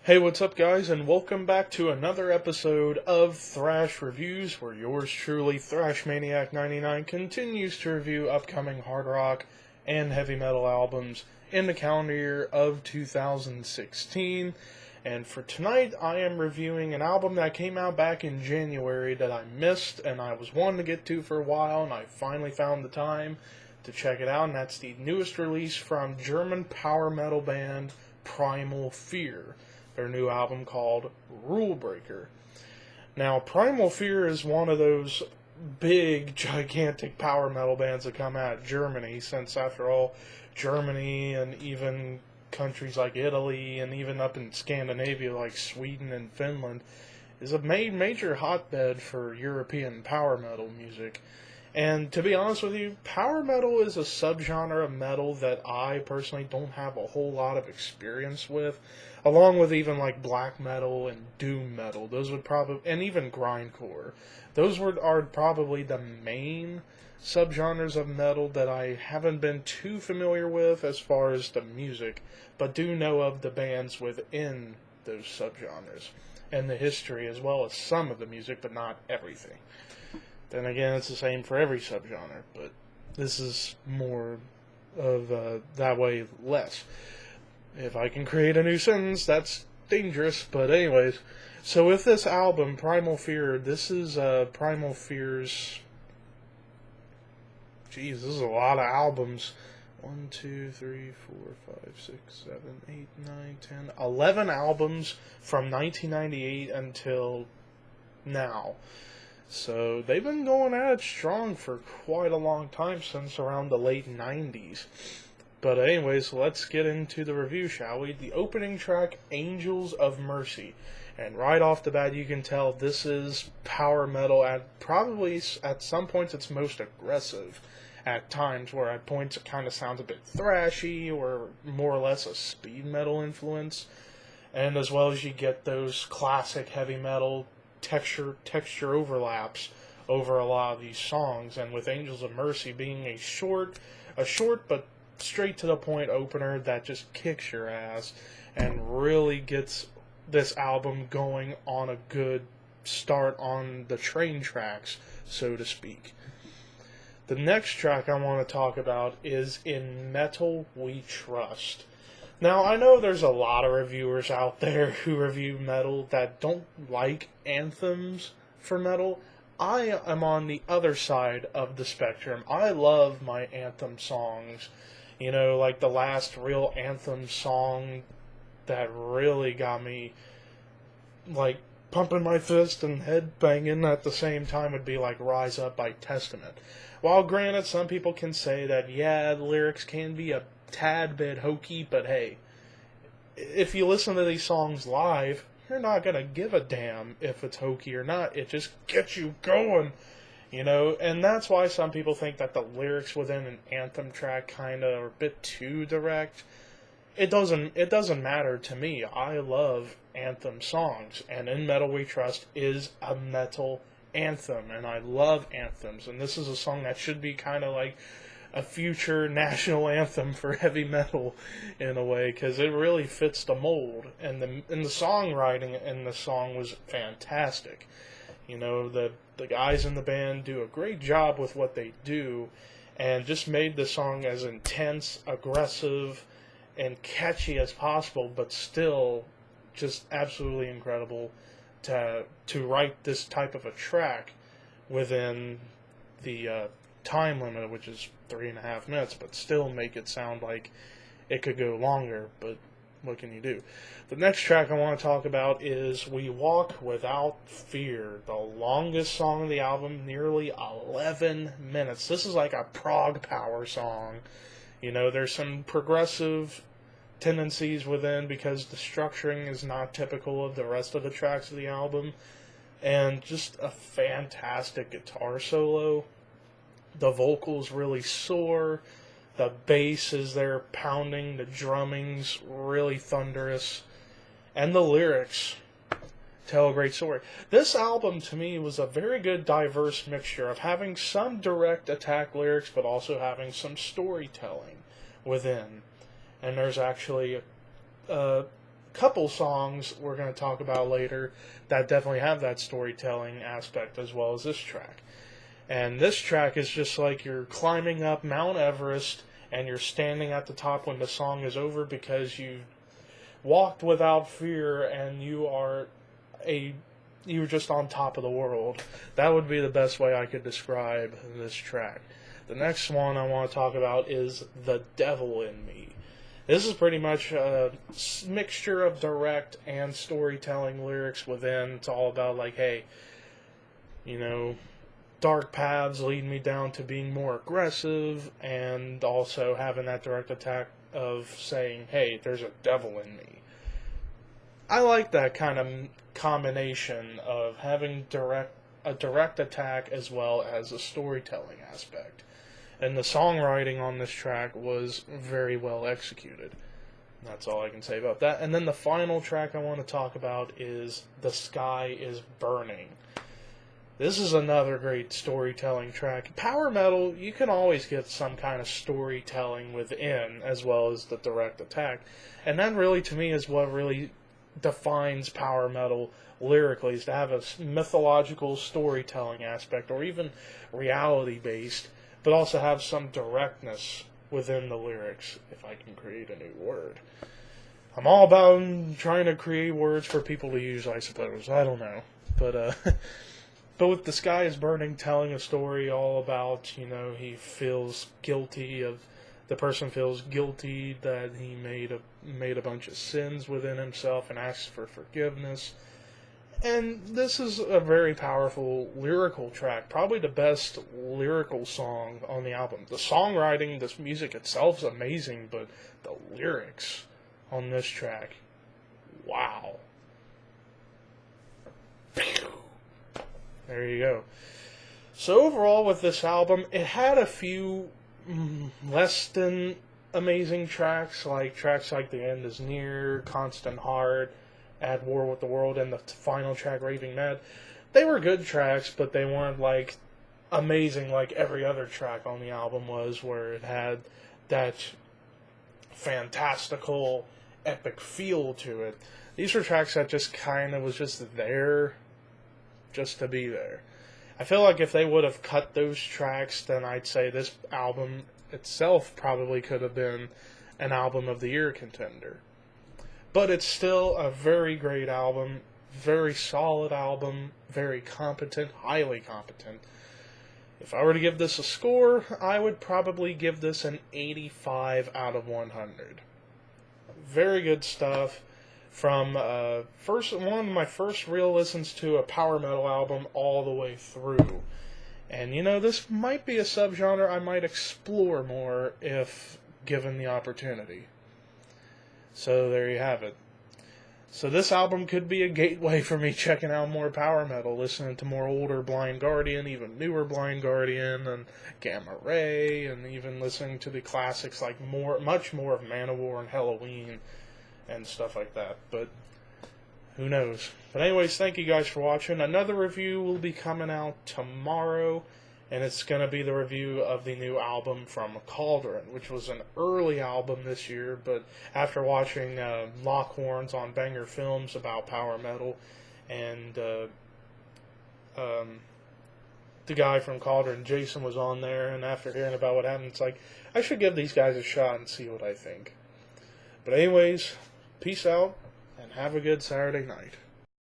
Hey, what's up, guys, and welcome back to another episode of Thrash Reviews, where yours truly, Thrash Maniac 99, continues to review upcoming hard rock and heavy metal albums in the calendar year of 2016. And for tonight, I am reviewing an album that came out back in January that I missed and I was wanting to get to for a while, and I finally found the time to check it out, and that's the newest release from German power metal band Primal Fear. Their new album called RULEBREAKER. Now, Primal Fear is one of those big, gigantic power metal bands that come out of Germany, since, after all, Germany and even countries like Italy and even up in Scandinavia like Sweden and Finland is a major hotbed for European power metal music. And to be honest with you, power metal is a subgenre of metal that I personally don't have a whole lot of experience with, along with even like black metal and doom metal. Those would probably, and even grindcore. Those are probably the main subgenres of metal that I haven't been too familiar with as far as the music, but do know of the bands within those subgenres and the history as well as some of the music, but not everything. Then again, it's the same for every subgenre, but this is more of that way less. If I can create a new sentence, that's dangerous, but anyways. So with this album, Primal Fear, this is Primal Fear's... Jeez, this is a lot of albums. 1, 2, 3, 4, 5, 6, 7, 8, 9, 10, 11 albums from 1998 until now. So they've been going at it strong for quite a long time, since around the late 90s. But anyways, let's get into the review, shall we? The opening track, Angels of Mercy. And right off the bat, you can tell this is power metal at probably, at some points, its most aggressive. At times, where at points it kind of sounds a bit thrashy, or more or less a speed metal influence. And as well as you get those classic heavy metal texture overlaps over a lot of these songs, and with Angels of Mercy being a short but straight to the point opener that just kicks your ass and really gets this album going on a good start on the train tracks, so to speak. The next track I want to talk about is In Metal We Trust. Now, I know there's a lot of reviewers out there who review metal that don't like anthems for metal. I am on the other side of the spectrum. I love my anthem songs. You know, like the last real anthem song that really got me, like, pumping my fist and head banging at the same time would be like Rise Up by Testament. While granted, some people can say that, yeah, the lyrics can be a tad bit hokey, but hey, if you listen to these songs live, you're not going to give a damn if it's hokey or not. It just gets you going, you know, and that's why some people think that the lyrics within an anthem track kind of are a bit too direct. It doesn't matter to me. I love anthem songs, and In Metal We Trust is a metal anthem, and I love anthems, and this is a song that should be kind of like a future national anthem for heavy metal in a way, because it really fits the mold, and the songwriting in the song was fantastic. You know, the guys in the band do a great job with what they do, and just made the song as intense, aggressive, and catchy as possible, but still just absolutely incredible to write this type of a track within the time limit, which is 3.5 minutes, but still make it sound like it could go longer, but what can you do? The next track I want to talk about is We Walk Without Fear, the longest song of the album, nearly 11 minutes. This is like a prog power song. You know, there's some progressive tendencies within because the structuring is not typical of the rest of the tracks of the album, and just a fantastic guitar solo. The vocals really soar, the bass is there pounding, the drumming's really thunderous, and the lyrics tell a great story. This album, to me, was a very good diverse mixture of having some direct attack lyrics, but also having some storytelling within. And there's actually a couple songs we're going to talk about later that definitely have that storytelling aspect as well as this track. And this track is just like you're climbing up Mount Everest and you're standing at the top when the song is over because you walked without fear and you're just on top of the world. That would be the best way I could describe this track. The next one I want to talk about is The Devil in Me. This is pretty much a mixture of direct and storytelling lyrics within. It's all about like, hey, dark paths lead me down to being more aggressive, and also having that direct attack of saying, hey, there's a devil in me. I like that kind of combination of having a direct attack as well as a storytelling aspect. And the songwriting on this track was very well executed. That's all I can say about that. And then the final track I want to talk about is The Sky is Burning. This is another great storytelling track. Power metal, you can always get some kind of storytelling within, as well as the direct attack. And that really, to me, is what really defines power metal lyrically, is to have a mythological storytelling aspect, or even reality-based, but also have some directness within the lyrics, if I can create a new word. I'm all about trying to create words for people to use, I suppose. I don't know. But with The Sky is Burning, telling a story all about, he feels guilty the person feels guilty that he made a bunch of sins within himself and asks for forgiveness. And this is a very powerful lyrical track, probably the best lyrical song on the album. The songwriting, this music itself is amazing, but the lyrics on this track, wow. There you go. So overall with this album, it had a few less than amazing tracks like The End Is Near, Constant Heart, At War with the World, and the final track, Raving Mad. They were good tracks, but they weren't like amazing like every other track on the album was, where it had that fantastical, epic feel to it. These were tracks that just kind of was just there, just to be there. I feel like if they would have cut those tracks, then I'd say this album itself probably could have been an Album of the Year contender. But it's still a very great album, very solid album, very competent, highly competent. If I were to give this a score, I would probably give this an 85 out of 100. Very good stuff. From one of my first real listens to a power metal album all the way through. And this might be a subgenre I might explore more if given the opportunity. So there you have it. So this album could be a gateway for me checking out more power metal, listening to more older Blind Guardian, even newer Blind Guardian, and Gamma Ray, and even listening to the classics like much more of Manowar and Halloween and stuff like that. But who knows? But anyways, thank you guys for watching. Another review will be coming out tomorrow, and it's going to be the review of the new album from Cauldron, which was an early album this year, but after watching Lockhorns on Banger Films about power metal, and the guy from Cauldron, Jason, was on there, and after hearing about what happened, it's like, I should give these guys a shot and see what I think. But anyways, peace out, and have a good Saturday night.